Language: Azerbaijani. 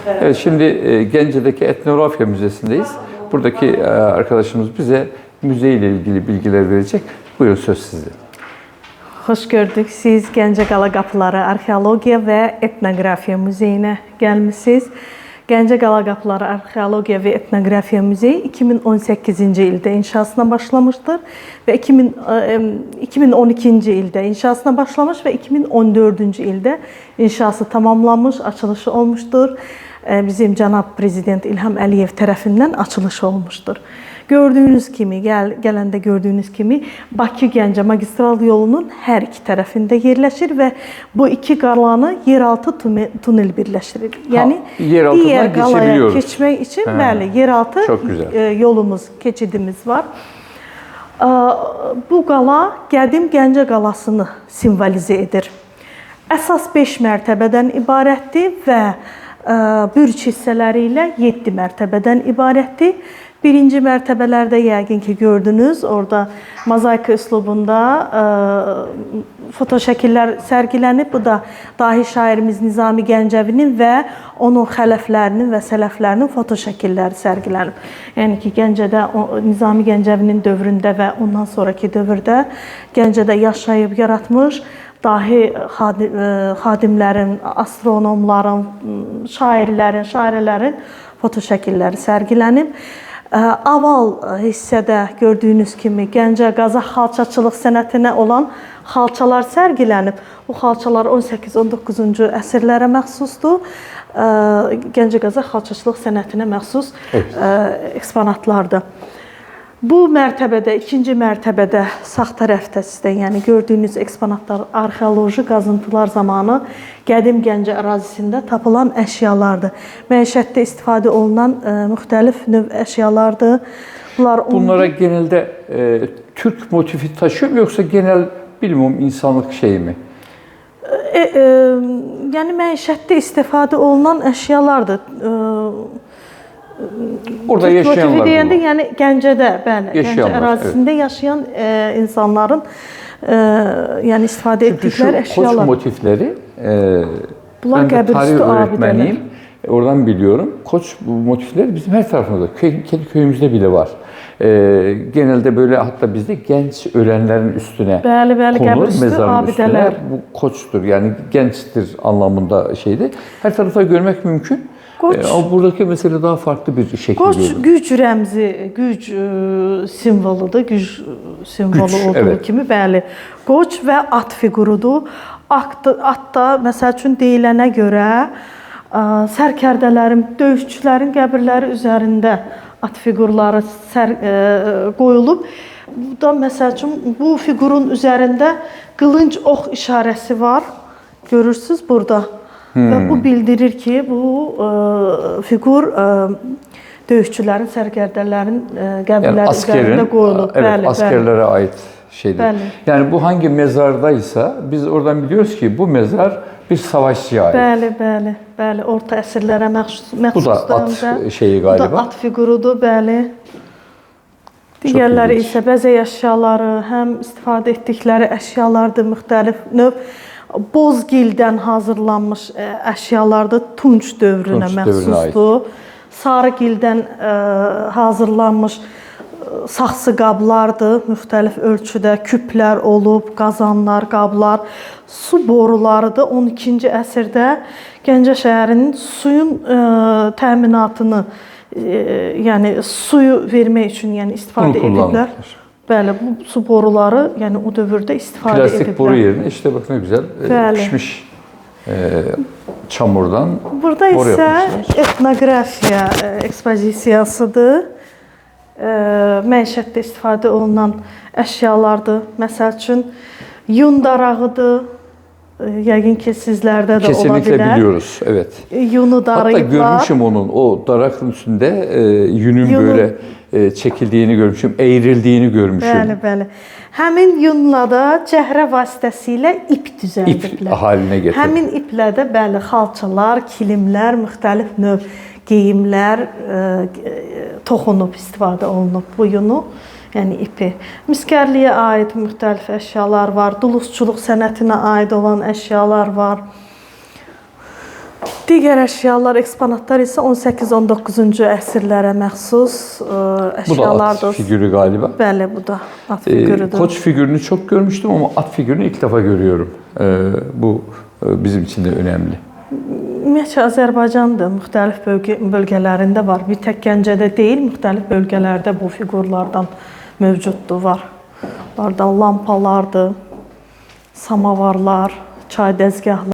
Evet, şimdi Gence'deki Etnografya Müzesi'ndeyiz. Buradaki arkadaşımız bize müze ile ilgili bilgiler verecek. Buyurun, söz sizde. Xoş gördük. Siz Gəncə Qala Qapıları Arxeologiya və Etnografiya Muzeyinə gəlmisiniz. Gəncə Qala Qapıları Arxeologiya və Etnografiya Muzeyi 2018-ci ildə inşasına başlamışdır və 2012-ci ildə inşasına başlamış və 2014-cü ildə inşası tamamlanmış, açılışı olmuşdur. Bizim cənab Prezident İlham Əliyev tərəfindən açılışı olmuşdur. Gördüyünüz kimi, gələndə gördüyünüz kimi Bakı-Gəncə magistral yolunun hər iki tərəfində yerləşir və bu iki qalanı yeraltı tunel birləşdirir. Yəni digər qalaya keçmək üçün bəli, yeraltı yolumuz, keçidimiz var. Bu qala qədim Gəncə qalasını simvolizə edir. Əsas 5 mərtəbədən ibarətdir və bürc hissələri ilə 7 mərtəbədən ibarətdir. Birinci mərtəbələrdə yəqin ki gördünüz, orada mozaika üslubunda fotoşəkillər sərgilənib. Bu da dahi şairimiz Nizami Gəncəvinin və onun xələflərinin və sələflərinin fotoşəkilləri sərgilənib. Yəni ki, Gəncədə Nizami Gəncəvinin dövründə və ondan sonraki dövrdə Gəncədə yaşayıb, yaratmış dahi xadimlərin, astronomların, şairlərin, şairələrin fotoşəkilləri sərgilənib. Aval hissədə gördüyünüz kimi Gəncə Qaza xalçaçılıq sənətinə olan xalçalar sərgilənib. Bu xalçalar 18-19-cu əsrlərə məxsusdur. Gəncə Qaza xalçaçılıq sənətinə məxsus eksponatlardır. Bu mərtəbədə, ikinci mərtəbədə sağ tərəfdə sizdə, yəni gördüyünüz eksponatlar arxeoloji qazıntılar zamanı qədim Gəncə ərazisində tapılan əşyalardır. Məişətdə istifadə olunan müxtəlif növ əşyalardır. Bunlara genelde Türk motifi taşıyor mu, yoksa genel bilmem insanlık şeyi mi? Yəni məişətdə istifadə olunan əşyalardır. Orada yaşayanlar deyəndə, yəni Gəncədə, bəli, Gəncə ərazisində yaşayan insanların yəni istifadə etdikləri əşyalar. Koç motifleri, bunlar ben de tarih öğretmeniyim, abideler. Oradan biliyorum. Koç motifleri bizim her tarafımızda, kendi köyümüzde bile var. Genelde böyle, hatta bizde genç ölenlerin üstüne konulur, mezarın üstüne. Bu koçtur, yani gençtir anlamında şeydi. Her tarafta görmek mümkün. Ama buradaki mesele daha farklı bir şekilde. Koç güc rəmzi, güc simvoludur, güc simvolu olduğu kimi, bəli. Qoç və at figurudur. Atda, məsəl üçün deyilənə görə, sərkərdələrin, döyüşçülərin qəbirləri üzərində at figurları qoyulub. Bu da, məsəl üçün, bu figurun üzərində qılınc ox işarəsi var. Görürsünüz burada. Və bu bildirir ki, bu figur döyüşçülərin, sərkərdələrin qəbirləri üzərində qoyulub. Evet, askerlere ait şeydir. Yani bu hangi mezardaysa biz oradan biliyoruz ki bu mezar bir savaşçıya ait. Bəli, bəli. Orta əsrlərə məxsusdur. Bu da at şeyi galiba. Bu da at figurudur, bəli. Digərləri isə bəzək əşyaları, həm istifadə etdikləri əşyalardır, müxtəlif növ. Bozgildən hazırlanmış əşyalardır, Tunç dövrünə məxsusdur. Sarıgildən hazırlanmış saxsı qablardır, müxtəlif ölçüdə küplər olub, qazanlar, qablar, su borularıdır. 12-ci əsrdə Gəncə şəhərinin suyun təminatını, yəni suyu vermək üçün istifadə ediblər. Bəli, bu su boruları, yəni o dövrdə istifadə ediblər. Plastik boru yerine, işte bak ne güzel, pişmiş çamurdan burada boru yapmışlar. Burada isə etnografiya ekspozisiyasıdır. Məişətdə istifadə olunan əşyalardır. Məsəl üçün, yun darağıdır. Yəqin ki, sizlərdə də ola bilər. Kesinlikle biliyoruz, evet. Yunu darayıblar. Hatta görmüşüm onun, o darakın üstünde yünün böyle çekildiğini görmüşüm, eğrildiğini görmüşüm. Bəli. Həmin yunla da cəhrə vasitəsilə ip düzəldiblər. İp haline getirib. Həmin iplə də bəli, xalçalar, kilimlər, müxtəlif növ geyimlər toxunub, istifadə olunub bu yunu. Yəni ipi. Miskərliyə aid müxtəlif əşyalar var, dulusçuluq sənətinə aid olan əşyalar var. Digər əşyalar, eksponatlar isə 18-19-cu əsrlərə məxsus Bu da at əşyalardır. figürü galiba. Bəli, bu da at figürüdür. Koç figürünü çok görmüştüm ama at figürünü ilk defa görüyorum. Bu bizim için de önemli. Ümumiyyətlə Azərbaycanın müxtəlif bölgələrində var. Bir tək Gəncədə deyil, müxtəlif bölgələrdə bu figurlardan mövcuddur, var. Bunlardan lampalardır, samavarlar, çay dəzgahları.